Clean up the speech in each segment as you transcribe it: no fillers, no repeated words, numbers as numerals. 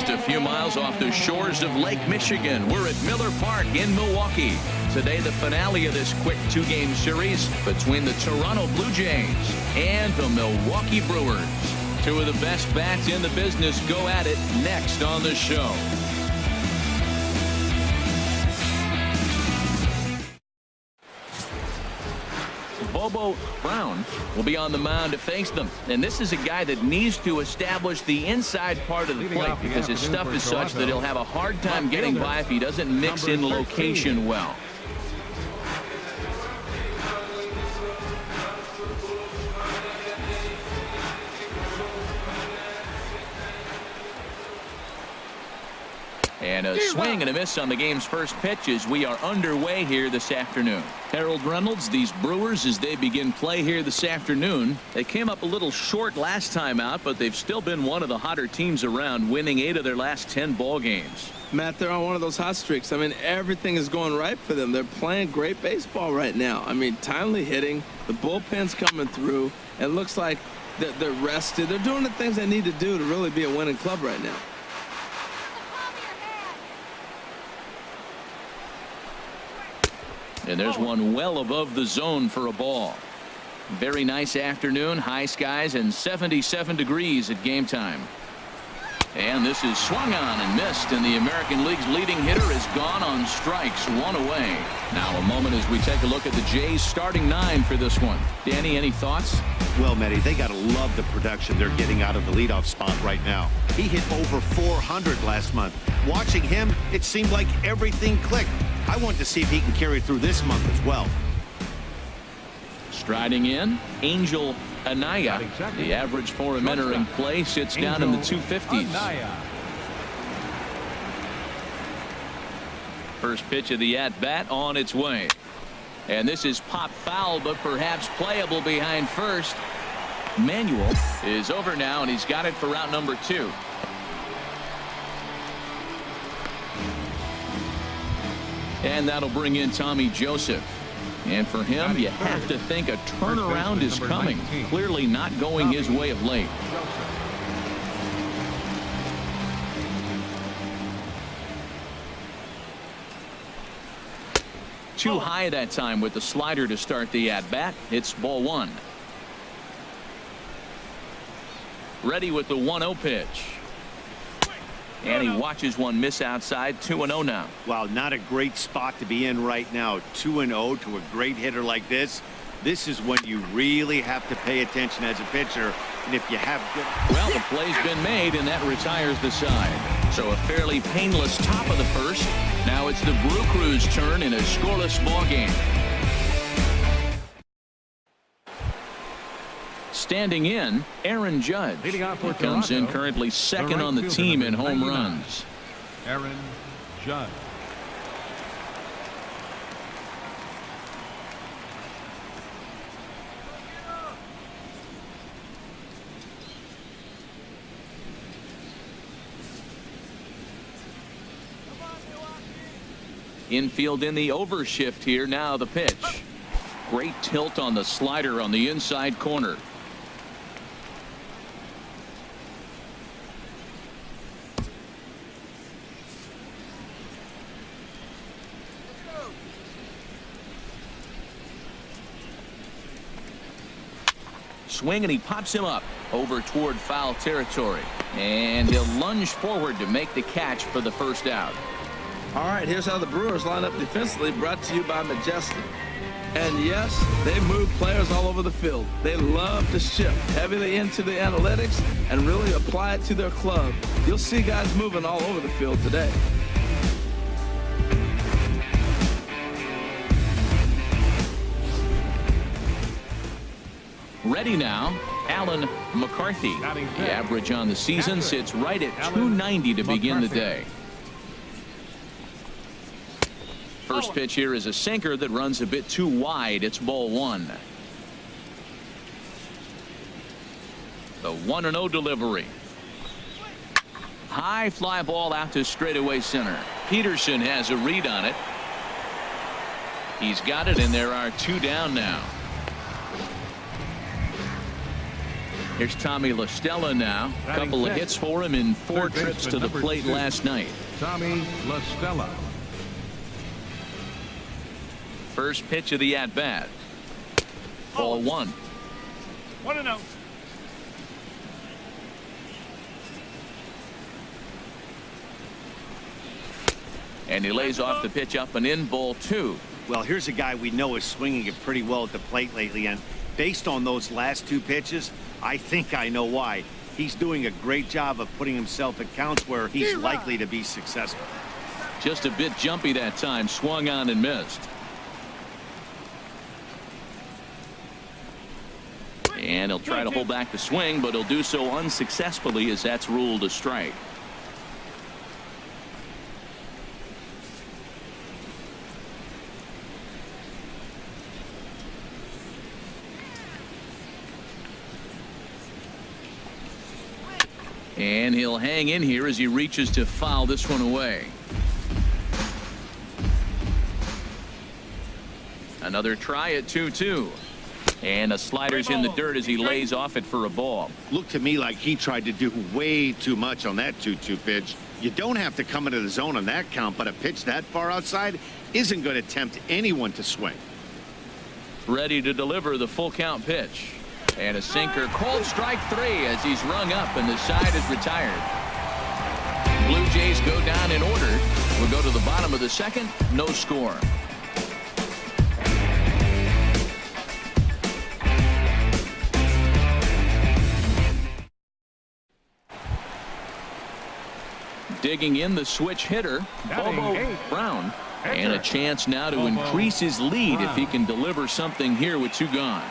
Just a few miles off the shores of Lake Michigan, we're at Miller Park in Milwaukee. Today, the finale of this quick two-game series between the Toronto Blue Jays and the Milwaukee Brewers. Two of the best bats in the business go at it next on the show. Bobo Brown will be on the mound to face them. And this is a guy that needs to establish the inside part of the plate because his stuff is such that he'll have a hard time getting by if he doesn't mix in location well. And a swing and a miss on the game's first pitch as we are underway here this afternoon. Harold Reynolds, these Brewers, as they begin play here this afternoon, they came up a little short last time out, but they've still been one of the hotter teams around, winning 8 of their last 10 ball games. Matt, they're on one of those hot streaks. I mean, everything is going right for them. They're playing great baseball right now. I mean, timely hitting, the bullpen's coming through. It looks like they're rested. They're doing the things they need to do to really be a winning club right now. And there's one well above the zone for a ball. Very nice afternoon, high skies and 77 degrees at game time. And this is swung on and missed, and the American League's leading hitter is gone on strikes, 1 away. Now a moment as we take a look at the Jays starting 9 for this one. Danny, any thoughts? Well, Matty, they got to love the production they're getting out of the leadoff spot right now. He hit over 400 last month. Watching him, it seemed like everything clicked. I want to see if he can carry through this month as well. Striding in, Angel Anaya. The average for him entering play sits down in the 250s. First pitch of the at-bat on its way. And this is pop foul, but perhaps playable behind first. Manuel is over now, and he's got it for route number 2. And that'll bring in Tommy Joseph. And for him, you have to think a turnaround is coming. Clearly not going his way of late. Too high that time with the slider to start the at-bat. It's ball 1. Ready with the 1-0 pitch. And he watches one miss outside. 2-0 now. Wow, not a great spot to be in right now. 2-0 to a great hitter like this. This is when you really have to pay attention as a pitcher. And if you have good... Well, the play's been made, and that retires the side. So a fairly painless top of the first. Now it's the Brew Crew's turn in a scoreless ball game. Standing in, Aaron Judge. He comes in currently second on the team in home runs. Aaron Judge. Infield in the overshift here. Now the pitch. Great tilt on the slider on the inside corner. Swing, and he pops him up over toward foul territory, and he'll lunge forward to make the catch for the first out. All right, here's how the Brewers line up defensively, brought to you by Majestic. And yes, they move players all over the field. They love to shift heavily into the analytics and really apply it to their club. You'll see guys moving all over the field today. Ready now, Alan McCarthy. The average on the season sits right at 290 to begin the day. First pitch here is a sinker that runs a bit too wide. It's ball 1. The 1-0 delivery. High fly ball out to straightaway center. Peterson has a read on it. He's got it, and there are 2 down now. Here's Tommy La Stella now. A couple of hits for him in 4 trips to the plate last night. Tommy La Stella. First pitch of the at-bat. Ball 1. 1-0. And he lays off the pitch up and in. Ball 2. Well, here's a guy we know is swinging it pretty well at the plate lately, and based on those last 2 pitches, I think I know why. He's doing a great job of putting himself at counts where he's likely to be successful. Just a bit jumpy that time. Swung on and missed. And he'll try to hold back the swing, but he'll do so unsuccessfully as that's ruled a strike. And he'll hang in here as he reaches to foul this one away. Another try at 2-2. And a slider's in the dirt as he lays off it for a ball. Looked to me like he tried to do way too much on that 2-2 pitch. You don't have to come into the zone on that count, but a pitch that far outside isn't going to tempt anyone to swing. Ready to deliver the full count pitch. And a sinker, called strike 3 as he's rung up and the side is retired. Blue Jays go down in order. We'll go to the bottom of the 2nd. No score. Digging in the switch hitter, Bobo Brown. And a chance now to increase his lead if he can deliver something here with 2 gone.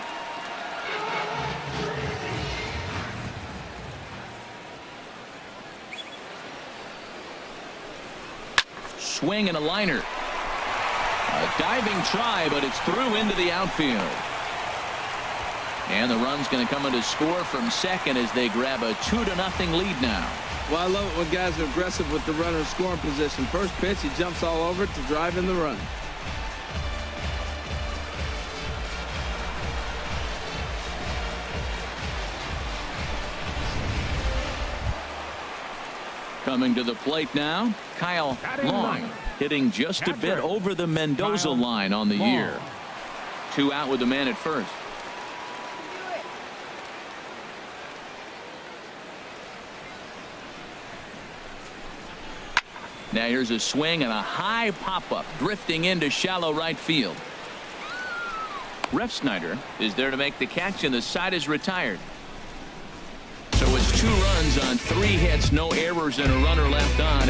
Swing and a liner. A diving try, but it's through into the outfield. And the run's going to come in to score from second as they grab a 2-0 lead now. Well, I love it when guys are aggressive with the runner in scoring position. First pitch, he jumps all over it to drive in the run. Coming to the plate now, Kyle Long, hitting just a bit over the Mendoza line on the year. 2 out with the man at first. Now here's a swing and a high pop-up drifting into shallow right field. Refsnyder is there to make the catch, and the side is retired. So it's 2 runs on 3 hits, no errors, and a runner left on.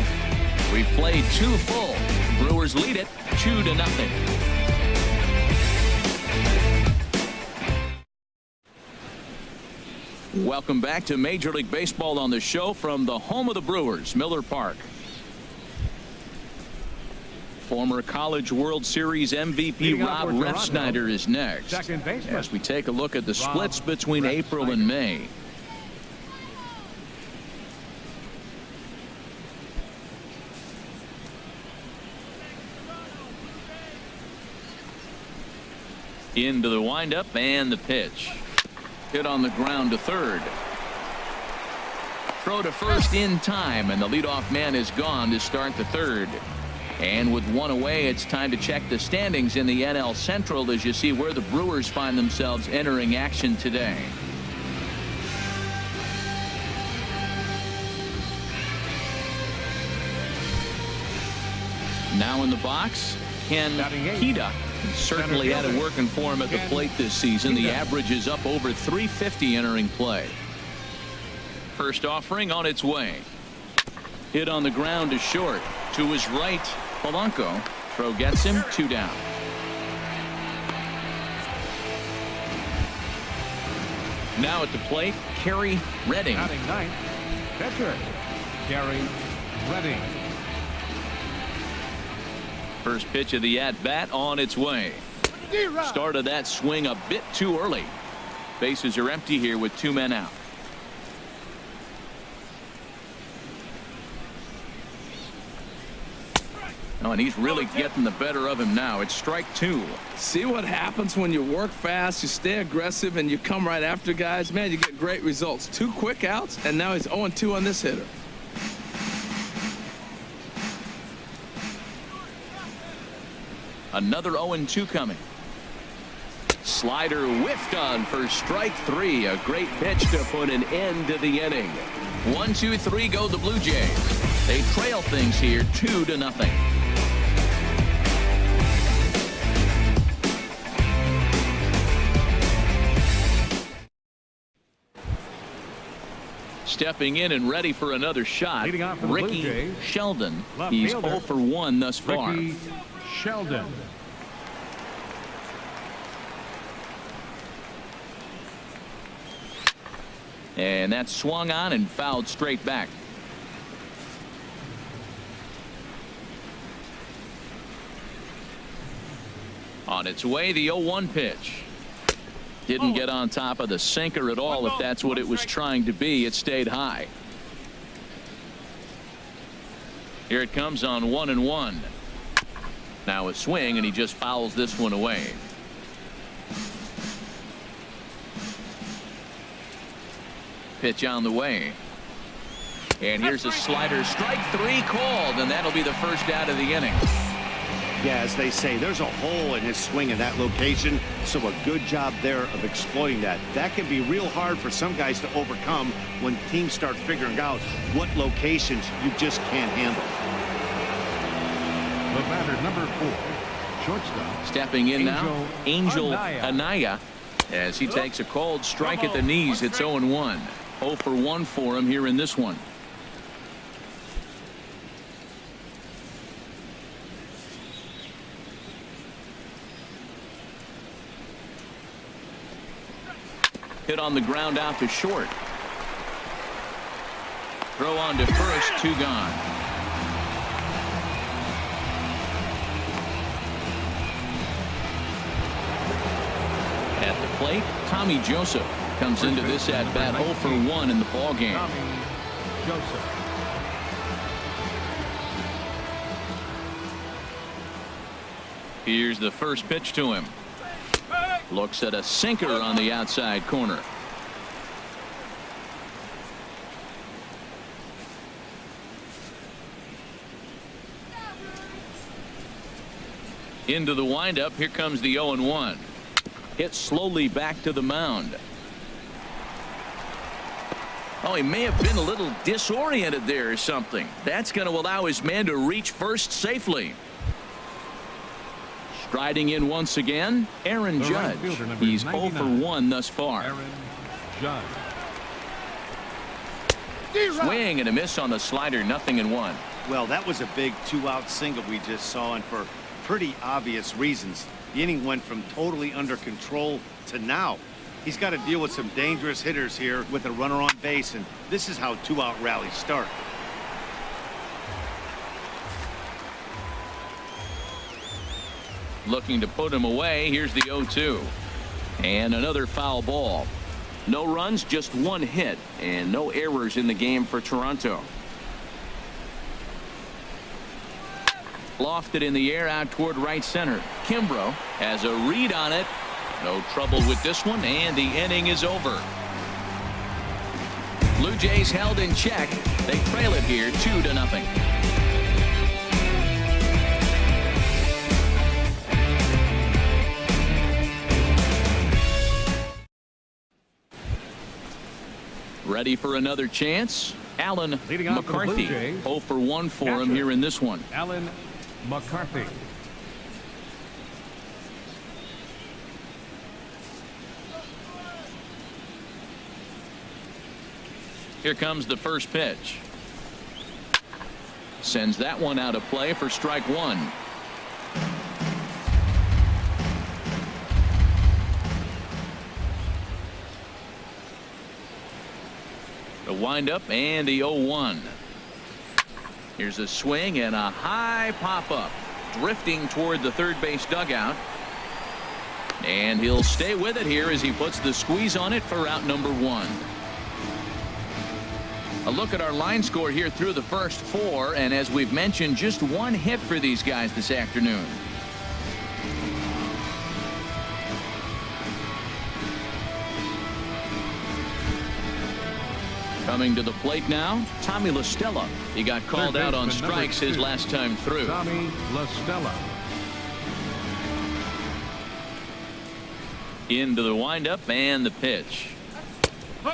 We've played 2 full. Brewers lead it 2-0. Welcome back to Major League Baseball on the show from the home of the Brewers, Miller Park. Former College World Series MVP Rob Refsnyder is next as we take a look at the splits between April and May. Into the windup and the pitch. Hit on the ground to third. Throw to first in time, and the leadoff man is gone to start the 3rd. And with 1 away, it's time to check the standings in the NL Central as you see where the Brewers find themselves entering action today. Now in the box, Ken Hida. Certainly had it working for him at the plate this season. The average is up over 350 entering play. First offering on its way. Hit on the ground to short. To his right, Polanco. Throw gets him, 2 down. Now at the plate, Kerry Redding. Batting 9th, catcher Kerry Redding. First pitch of the at-bat on its way. Started that swing a bit too early. Bases are empty here with 2 men out. Oh, and he's really getting the better of him now. It's strike 2. See what happens when you work fast, you stay aggressive, and you come right after guys? Man, you get great results. 2 quick outs, and now he's 0-2 on this hitter. Another 0-2 coming. Slider whiffed on for strike 3. A great pitch to put an end to the inning. 1-2-3 go the Blue Jays. They trail things here 2-0. Stepping in and ready for another shot, Leading off for the Blue Ricky Jays, Sheldon. left He's fielder, 0 for 1 thus far. Ricky Sheldon. And that's swung on and fouled straight back. On its way, the 0-1 pitch. Didn't get on top of the sinker at all. If that's what it was trying to be, it stayed high. Here it comes on 1-1. Now a swing, and he just fouls this one away. Pitch on the way. And here's a slider. Strike 3 called, and that'll be the first out of the inning. Yeah, as they say, there's a hole in his swing in that location, so a good job there of exploiting that. That can be real hard for some guys to overcome when teams start figuring out what locations you just can't handle. The batter, number 4, shortstop. Stepping in now, Angel Anaya, as he takes a cold strike at the knees. It's 0-1. 0 for 1 for him here in this one. Hit on the ground out to short. Throw on to first, 2 gone. At the plate, Tommy Joseph comes into this at bat 0 for 1 in the ball game. Tommy Joseph. Here's the first pitch to him. Looks at a sinker on the outside corner. Into the windup. Here comes the 0-1. Hit slowly back to the mound. Oh, he may have been a little disoriented there or something. That's going to allow his man to reach first safely. Striding in once again, Aaron Judge. He's 0 for 1 thus far. Aaron Judge. Swing and a miss on the slider. 0-1. Well, that was a big 2-out single we just saw, and for pretty obvious reasons. The inning went from totally under control to now. He's got to deal with some dangerous hitters here with a runner on base, and this is how 2-out rallies start. Looking to put him away. Here's the 0-2. And another foul ball. No runs, just 1 hit, and no errors in the game for Toronto. Lofted in the air out toward right center. Kimbrough has a read on it. No trouble with this one, and the inning is over. Blue Jays held in check. They trail it here 2-0. Ready for another chance? Alan Leading off for the Blue McCarthy. Jays, 0 for 1 for him here in this one. Alan McCarthy. Here comes the first pitch. Sends that one out of play for strike 1. The windup and the 0-1. Here's a swing and a high pop-up. Drifting toward the third base dugout. And he'll stay with it here as he puts the squeeze on it for out number 1. A look at our line score here through the first 4, and as we've mentioned, just 1 hit for these guys this afternoon. Coming to the plate now, Tommy La Stella. He got called out on strikes his last time through. Tommy La Stella. Into the windup and the pitch.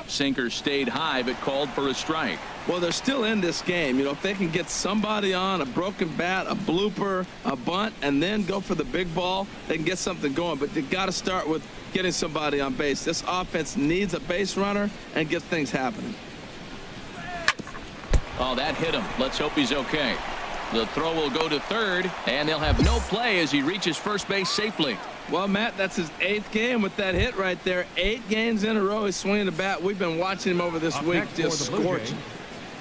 Sinker stayed high but called for a strike. Well, they're still in this game. You know, if they can get somebody on, a broken bat, a blooper, a bunt, and then go for the big ball, they can get something going. But you got to start with getting somebody on base. This offense needs a base runner and get things happening. Oh, that hit him. Let's hope he's okay. The throw will go to third, and they'll have no play as he reaches first base safely. Well, Matt, that's his 8th game with that hit right there. 8 games in a row he's swinging the bat. We've been watching him over this week just scorching.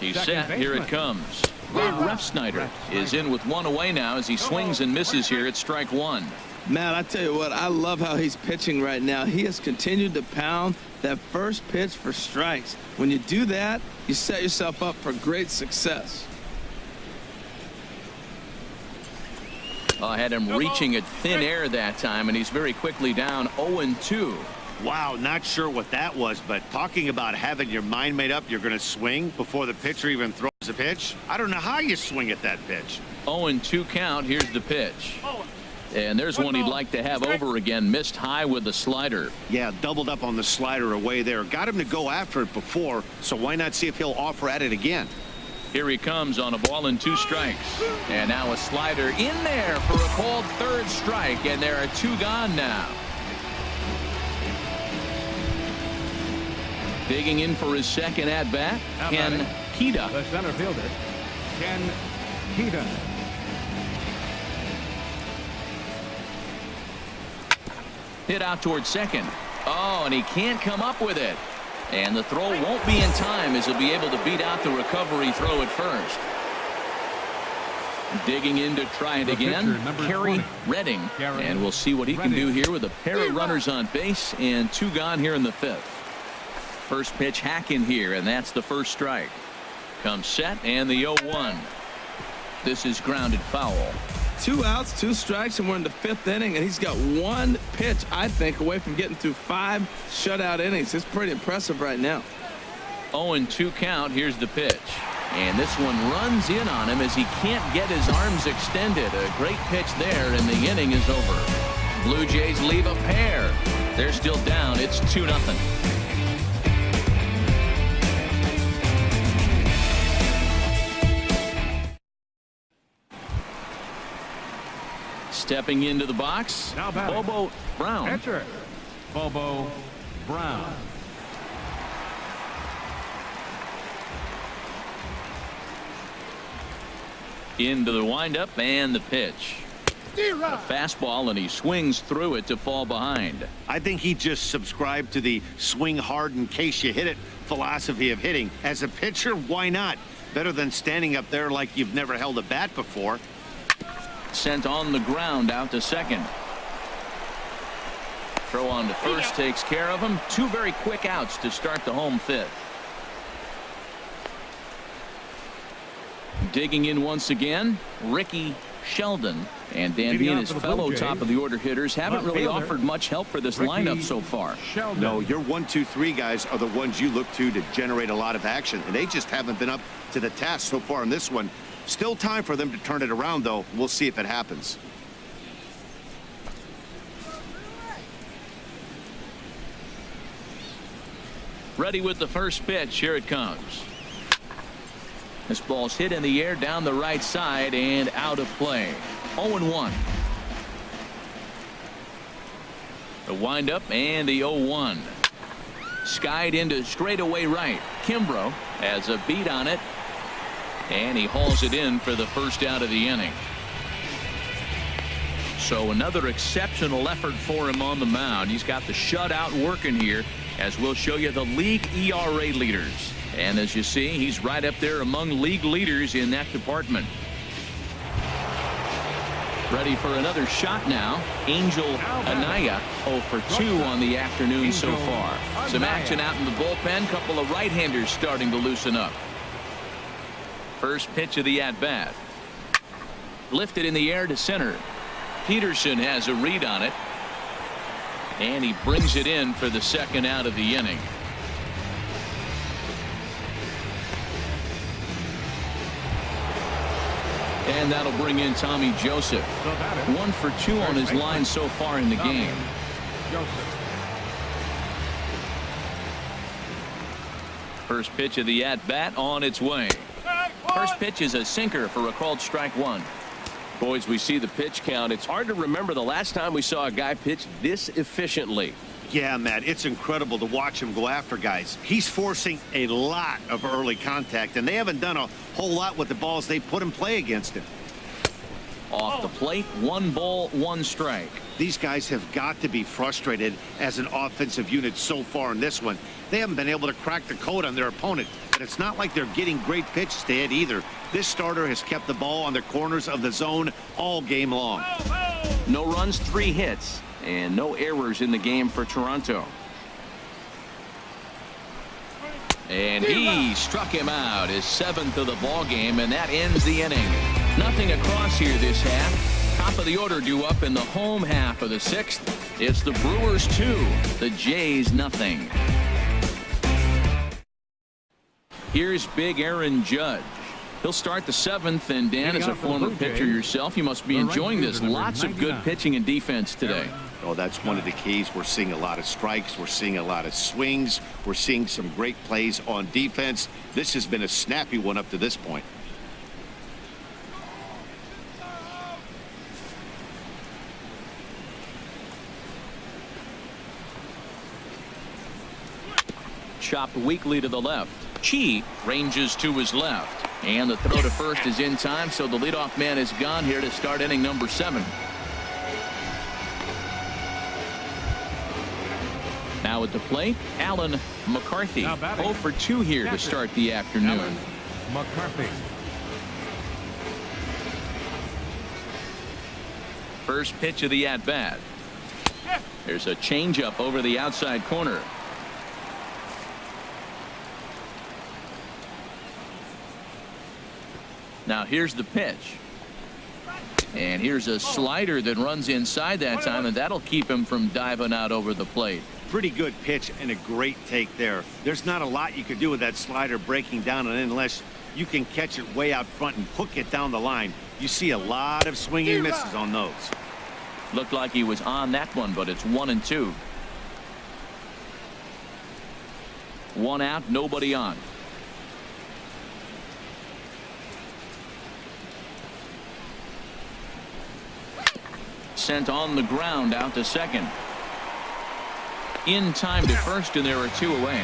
He's set. Here it comes. Ray Refsnyder is in with 1 away now as he swings and misses here at strike 1. Matt, I tell you what, I love how he's pitching right now. He has continued to pound that first pitch for strikes. When you do that, you set yourself up for great success. I had him reaching at thin air that time, and he's very quickly down 0-2. Wow, not sure what that was, but talking about having your mind made up you're going to swing before the pitcher even throws a pitch. I don't know how you swing at that pitch. 0-2 count. Here's the pitch. And there's one he'd like to have over again. Missed high with the slider. Yeah, doubled up on the slider away there. Got him to go after it before, so why not see if he'll offer at it again? Here he comes on a ball and 2 strikes. And now a slider in there for a called 3rd strike, and there are 2 gone now. Digging in for his 2nd at bat, Ken Keita. The center fielder, Ken Keita. Hit out towards second. Oh, and he can't come up with it. And the throw won't be in time as he'll be able to beat out the recovery throw at first. Digging in to try it again, Kerry Redding. And we'll see what he can do here with a pair of runners on base and 2 gone here in the 5th. First pitch hack in here, and that's the 1st strike. Comes set, and the 0-1. This is grounded foul. 2 outs, 2 strikes, and we're in the 5th inning, and he's got 1 pitch, I think, away from getting through 5 shutout innings. It's pretty impressive right now. 0-2 count. Here's the pitch. And this one runs in on him as he can't get his arms extended. A great pitch there, and the inning is over. Blue Jays leave a pair. They're still down. It's 2-0. Stepping into the box, Bobo Brown. Catcher, Bobo Brown. Into the windup and the pitch. A fastball, and he swings through it to fall behind. I think he just subscribed to the swing hard in case you hit it philosophy of hitting. As a pitcher, why not? Better than standing up there like you've never held a bat before. Sent on the ground out to second. Throw on to first takes care of him. 2 very quick outs to start the home 5th. Digging in once again, Ricky Sheldon. And Danby and his fellow top of the order hitters haven't really offered much help for this lineup so far. No, your 1, 2, 3 guys are the ones you look to generate a lot of action, and they just haven't been up to the task so far in this one. Still time for them to turn it around, though. We'll see if it happens. Ready with the first pitch. Here it comes. This ball's hit in the air down the right side and out of play. 0-1. The windup and the 0-1. Skied into straightaway right. Kimbrough has a beat on it. And he hauls it in for the first out of the inning. So another exceptional effort for him on the mound. He's got the shutout working here, as we'll show you the league ERA leaders. And as you see, he's right up there among league leaders in that department. Ready for another shot now. Angel Anaya 0 for 2 on the afternoon so far. Some action out in the bullpen. Couple of right-handers starting to loosen up. First pitch of the at-bat. Lifted in the air to center. Peterson has a read on it. And he brings it in for the second out of the inning. And that'll bring in Tommy Joseph. 1 for 2 on his line so far in the game. First pitch of the at-bat on its way. First pitch is a sinker for a called strike 1. Boys, we see the pitch count. It's hard to remember the last time we saw a guy pitch this efficiently. Yeah, Matt, it's incredible to watch him go after guys. He's forcing a lot of early contact, and they haven't done a whole lot with the balls they put in play against him. Off the plate, 1 ball, 1 strike. These guys have got to be frustrated as an offensive unit so far in this one. They haven't been able to crack the code on their opponent, but it's not like they're getting great pitches to hit either. This starter has kept the ball on the corners of the zone all game long. No runs, 3 hits, and no errors in the game for Toronto. And he struck him out, his 7th of the ball game, and that ends the inning. Nothing across here this half. Top of the order due up in the home half of the 6th. It's the Brewers 2, the Jays nothing. Here's big Aaron Judge. He'll start the 7th, and Dan, as a former pitcher yourself, you must be enjoying this. Lots of good pitching and defense today. Oh, that's one of the keys. We're seeing a lot of strikes. We're seeing a lot of swings. We're seeing some great plays on defense. This has been a snappy one up to this point. Chopped weakly to the left. Chi ranges to his left. And the throw to first is in time, so the leadoff man is gone here to start inning number 7. Now at the plate, Alan McCarthy. 0 for 2 here to start the afternoon. McCarthy. First pitch of the at-bat. There's a changeup over the outside corner. Now here's the pitch. And here's a slider that runs inside that time, and that'll keep him from diving out over the plate. Pretty good pitch and a great take there. There's not a lot you could do with that slider breaking down, and unless you can catch it way out front and hook it down the line. You see a lot of swinging misses on those. Looked like he was on that one, but it's 1-2. 1 out, nobody on. Sent on the ground out to second. In time to first, and there are 2 away.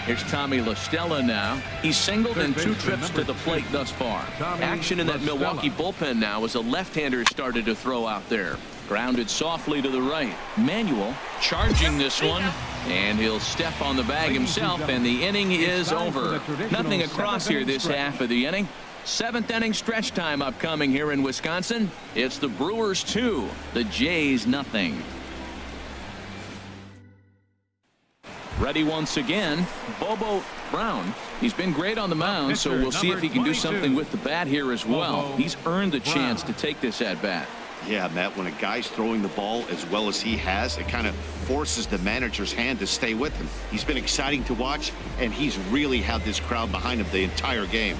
Here's Tommy La Stella now. He's singled in 2 trips to the plate thus far. Action in that Milwaukee bullpen now as a left-hander started to throw out there. Grounded softly to the right. Manuel charging this one, and he'll step on the bag himself, and the inning is over. Nothing across here this half of the inning. 7th inning stretch time upcoming here in Wisconsin. It's the Brewers 2, the Jays nothing. Ready once again, Bobo Brown. He's been great on the mound, so we'll see if he can do something with the bat here as well. He's earned the chance to take this at bat. Yeah, Matt, when a guy's throwing the ball as well as he has, it kind of forces the manager's hand to stay with him. He's been exciting to watch, and he's really had this crowd behind him the entire game.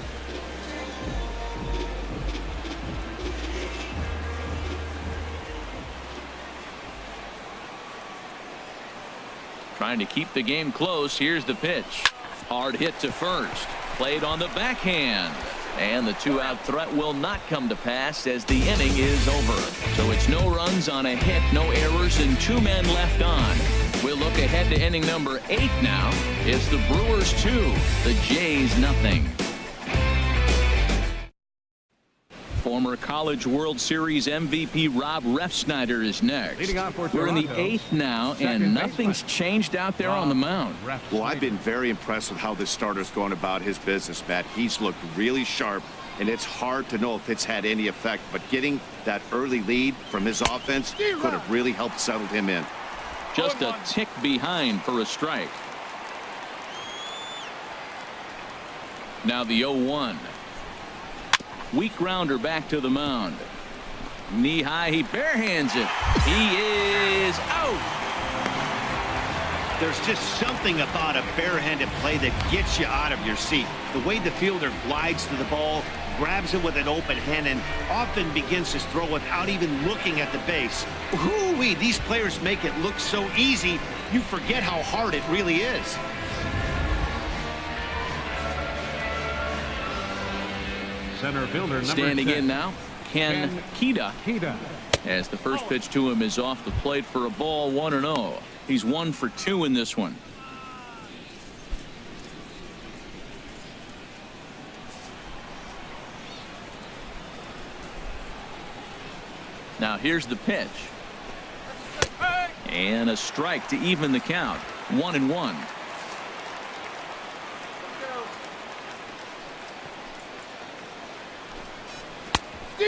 Trying to keep the game close. Here's the pitch. Hard hit to first. Played on the backhand. And the 2-out threat will not come to pass as the inning is over. So it's no runs on a hit, no errors, and 2 men left on. We'll look ahead to inning number 8 now. It's the Brewers 2, the Jays nothing. Former College World Series MVP Rob Refsnyder is next. We're in the 8th now, and nothing's changed out there on the mound. Well, I've been very impressed with how this starter's going about his business, Matt. He's looked really sharp, and it's hard to know if it's had any effect, but getting that early lead from his offense could have really helped settle him in. Just a tick behind for a strike. Now the 0-1. Weak grounder back to the mound. Knee high, he barehands it. He is out. There's just something about a barehanded play that gets you out of your seat. The way the fielder glides to the ball, grabs it with an open hand, and often begins his throw without even looking at the base. Whoo-wee, these players make it look so easy, you forget how hard it really is. Center fielder number Standing 10. in now, Ken Keita. As the first pitch to him is off the plate for a ball, 1-0. He's 1 for 2 in this one. Now here's the pitch. And a strike to even the count. 1-1.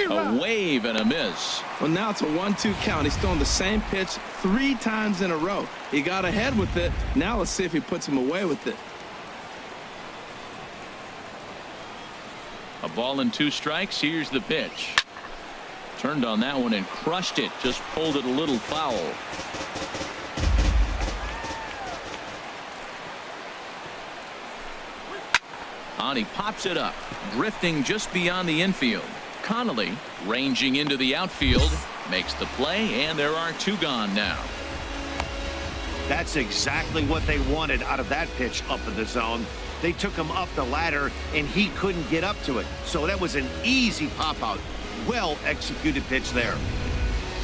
A wave and a miss. Well, now it's a 1-2 count. He's throwing the same pitch 3 times in a row. He got ahead with it. Now let's see if he puts him away with it. A ball and 2 strikes. Here's the pitch. Turned on that one and crushed it. Just pulled it a little foul. On he pops it up, drifting just beyond the infield. Connolly ranging into the outfield, makes the play, and there are 2 gone now. That's exactly what they wanted out of that pitch up in the zone. They took him up the ladder, and he couldn't get up to it. So that was an easy pop-out. Well-executed pitch there.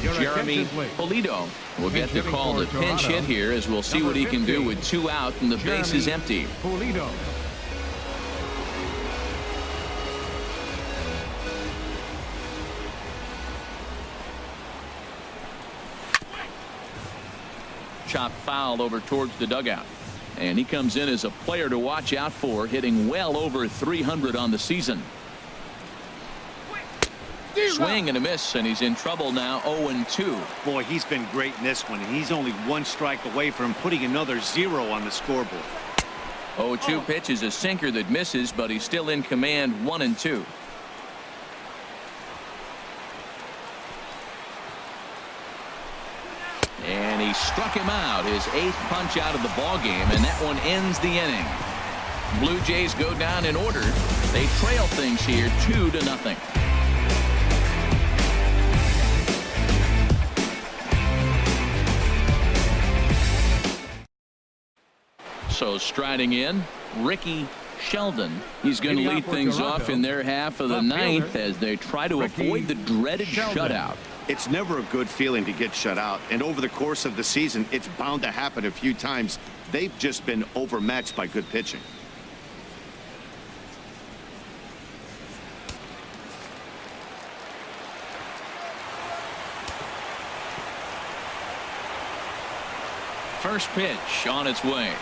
Jeremy Polito will get the call to pinch hit here, as we'll see what he can do with 2 out and the base is empty. Polito. Chop foul over towards the dugout. And he comes in as a player to watch out for, hitting well over 300 on the season. Swing and a miss, and he's in trouble now. 0-2. Boy, he's been great in this one, and he's only 1 strike away from putting another 0 on the scoreboard. 0-2 pitch is a sinker that misses, but he's still in command. 1-2. And he struck him out, his 8th punch out of the ball game, and that one ends the inning. Blue Jays go down in order. They trail things here 2-0. So striding in, Ricky Sheldon. He's going to lead things off in their half of the 9th as they try to avoid the dreaded shutout. It's never a good feeling to get shut out, and over the course of the season, it's bound to happen a few times. They've just been overmatched by good pitching. First pitch on its way.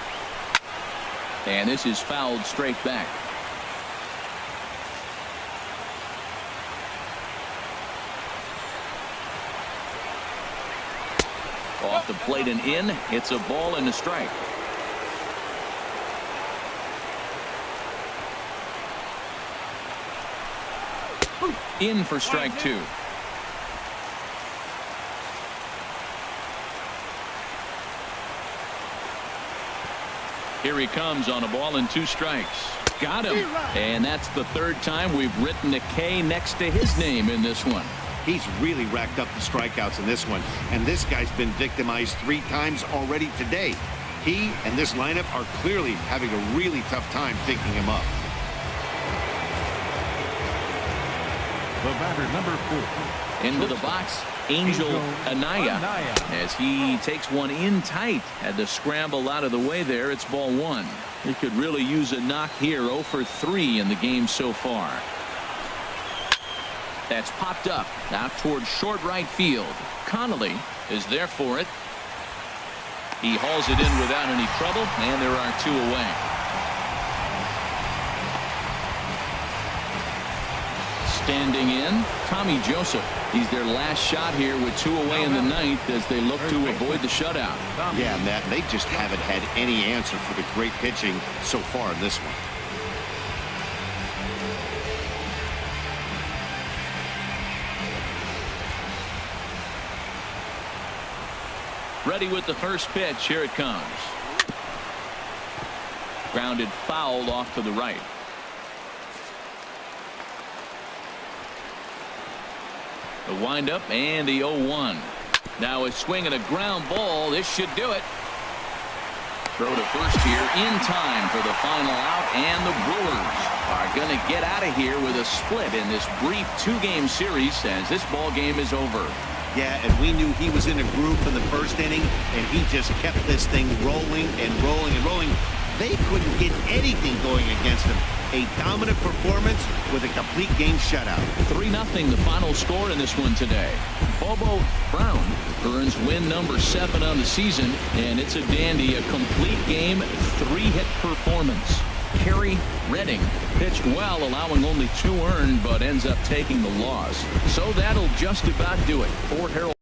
And this is fouled straight back. Off the plate and in. It's a ball and a strike. In for strike 2. Here he comes on a ball and 2 strikes. Got him. And that's the 3rd time we've written a K next to his name in this one. He's really racked up the strikeouts in this one, and this guy's been victimized 3 times already today. He and this lineup are clearly having a really tough time picking him up. The batter, number 4. Into the box, Angel Anaya, as he takes one in tight. Had to scramble out of the way there. It's ball 1. He could really use a knock here. 0 for 3 in the game so far. That's popped up out towards short right field. Connolly is there for it. He hauls it in without any trouble, and there are 2 away. Standing in, Tommy Joseph. He's their last shot here with 2 away in the ninth as they look to avoid the shutout. Yeah, Matt, they just haven't had any answer for the great pitching so far in this one. Ready with the first pitch. Here it comes. Grounded foul off to the right. The windup and the 0-1. Now a swing and a ground ball. This should do it. Throw to first here in time for the final out, and the Brewers are going to get out of here with a split in this brief 2-game series as this ball game is over. Yeah, and we knew he was in a groove for the first inning, and he just kept this thing rolling and rolling and rolling. They couldn't get anything going against him. A dominant performance with a complete game shutout. 3-0 the final score in this one today. Bobo Brown earns win number 7 on the season, and it's a dandy. A complete game, 3-hit performance. Kerry Redding pitched well, allowing only 2 earned, but ends up taking the loss. So that'll just about do it. Fort Harold